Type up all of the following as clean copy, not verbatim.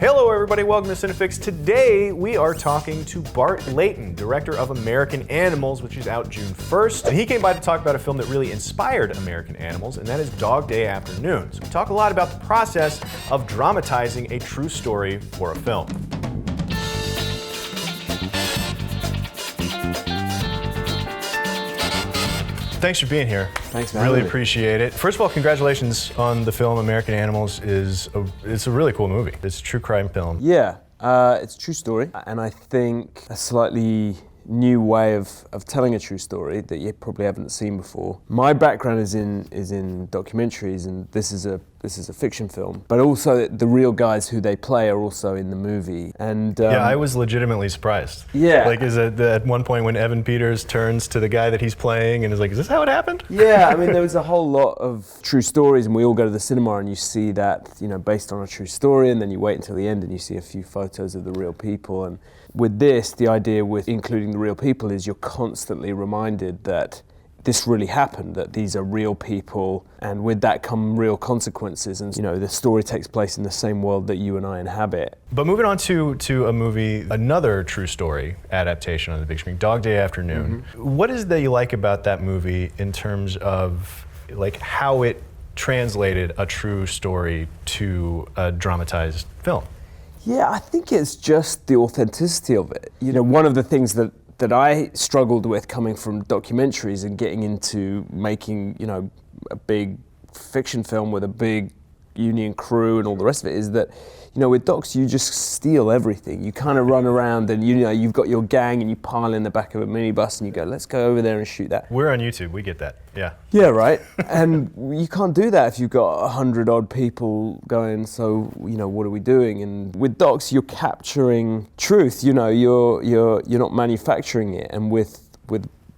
Hello everybody, welcome to CineFix. Today we are talking to Bart Layton, director of American Animals, which is out June 1st. And he came by to talk about a film that really inspired American Animals, and that is Dog Day Afternoon. So we talk a lot about the process of dramatizing a true story for a film. Thanks for being here. Thanks, man. Really appreciate it. First of all, congratulations on the film. American Animals it's a really cool movie. It's a true crime film. Yeah, it's a true story, and I think a slightly new way of telling a true story that you probably haven't seen before. My background is in documentaries, and this is a fiction film, but also the real guys who they play are also in the movie. And yeah, I was legitimately surprised. Yeah, like at one point when Evan Peters turns to the guy that he's playing and is like, "Is this how it happened?" Yeah, I mean there was a whole lot of true stories, and we all go to the cinema and you see that, you know, based on a true story, and then you wait until the end and you see a few photos of the real people. And with this, the idea with including the real people is you're constantly reminded that this really happened, that these are real people, and with that come real consequences. And you know, the story takes place in the same world that you and I inhabit. But moving on to a movie, another true story adaptation on the big screen, Dog Day Afternoon. Mm-hmm. What is it that you like about that movie in terms of like how it translated a true story to a dramatized film? Yeah, I think it's just the authenticity of it. You know, one of the things that I struggled with coming from documentaries and getting into making, you know, a big fiction film with a big union crew and all the rest of it is that, you know, with docs you just steal everything. You kind of run around and, you know, you've got your gang and you pile in the back of a minibus and you go, let's go over there and shoot that. We're on YouTube, we get that, yeah. Yeah, right. And you can't do that if you've got 100 odd people going, so, you know, what are we doing? And with docs you're capturing truth, you know, you're not manufacturing it. And with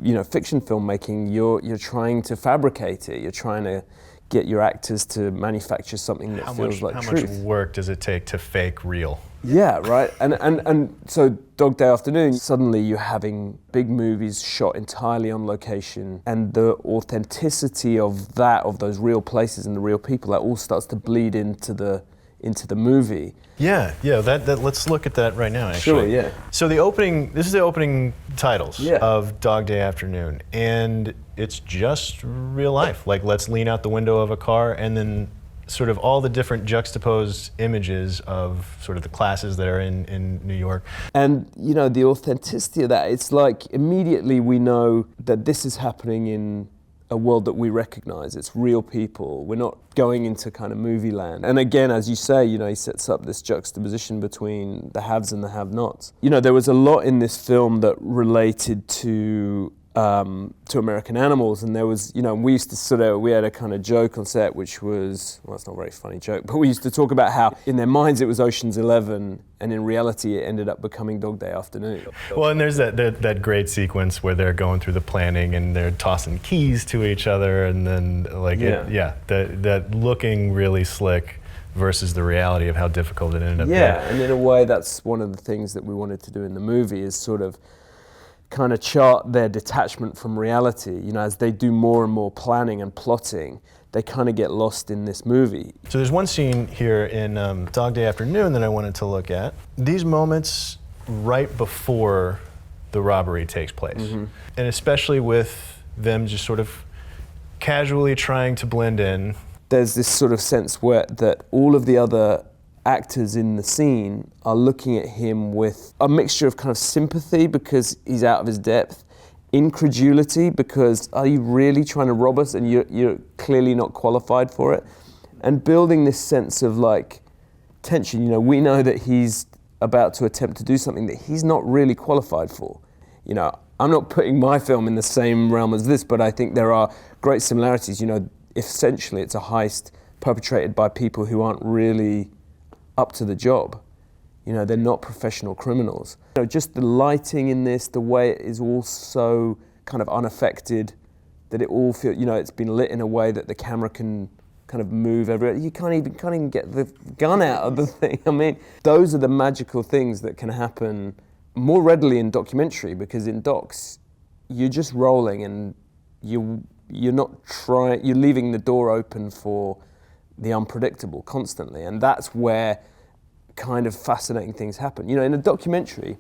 you know, fiction filmmaking, you're trying to fabricate it. You're trying to get your actors to manufacture something that feels like truth. How much work does it take to fake real? Yeah, right. And so Dog Day Afternoon, suddenly you're having big movies shot entirely on location, and the authenticity of those real places and the real people, that all starts to bleed into the movie. Yeah, let's look at that right now, actually. Sure, yeah. So this is the opening titles of Dog Day Afternoon, and it's just real life. Like, let's lean out the window of a car, and then sort of all the different juxtaposed images of sort of the classes that are in New York. And, you know, the authenticity of that, it's like immediately we know that this is happening in a world that we recognize. It's real people. We're not going into kind of movie land. And again, as you say, you know, he sets up this juxtaposition between the haves and the have-nots. You know, there was a lot in this film that related to American Animals, and there was, you know, we had a kind of joke on set, which was, well, it's not a very funny joke, but we used to talk about how in their minds it was Ocean's 11, and in reality it ended up becoming Dog Day Afternoon. Well, and there's that great sequence where they're going through the planning and they're tossing keys to each other, and then that looking really slick versus the reality of how difficult it ended up being. Yeah, and in a way that's one of the things that we wanted to do in the movie, is sort of kind of chart their detachment from reality. You know, as they do more and more planning and plotting, they kind of get lost in this movie. So there's one scene here in Dog Day Afternoon that I wanted to look at. These moments right before the robbery takes place, mm-hmm. and especially with them just sort of casually trying to blend in. There's this sort of sense that all of the other actors in the scene are looking at him with a mixture of kind of sympathy because he's out of his depth, incredulity because are you really trying to rob us and you're clearly not qualified for it, and building this sense of like tension. You know, we know that he's about to attempt to do something that he's not really qualified for. You know, I'm not putting my film in the same realm as this, but I think there are great similarities. You know, essentially it's a heist perpetrated by people who aren't really up to the job. You know, they're not professional criminals. You know, just the lighting in this, the way it is all so kind of unaffected, that it all feels, you know, it's been lit in a way that the camera can kind of move everywhere. You can't even get the gun out of the thing. I mean, those are the magical things that can happen more readily in documentary, because in docs, you're just rolling and you're not trying, you're leaving the door open for the unpredictable constantly, and that's where kind of fascinating things happen. You know, in a documentary,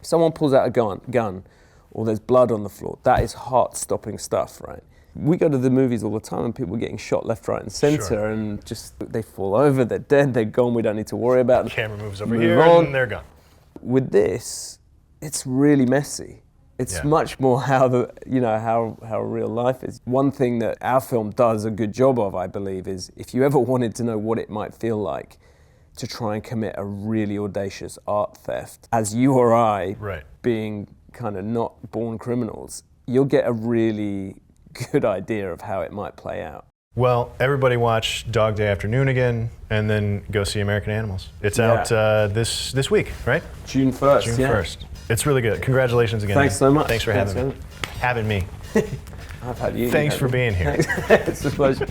if someone pulls out a gun, or there's blood on the floor, that is heart-stopping stuff, right? We go to the movies all the time and people are getting shot left, right, and center, and just they fall over, they're dead, they're gone, we don't need to worry about them. Camera moves over here and they're gone. With this, it's really messy. It's much more how how real life is. One thing that our film does a good job of, I believe, is if you ever wanted to know what it might feel like to try and commit a really audacious art theft, as you or I, being kind of not born criminals, you'll get a really good idea of how it might play out. Well, everybody watch Dog Day Afternoon again, and then go see American Animals. It's out this week, right? June 1st. June 1st. It's really good. Congratulations again. Thanks so much. Thanks for having me. I've had you. Thanks for being here. It's a pleasure.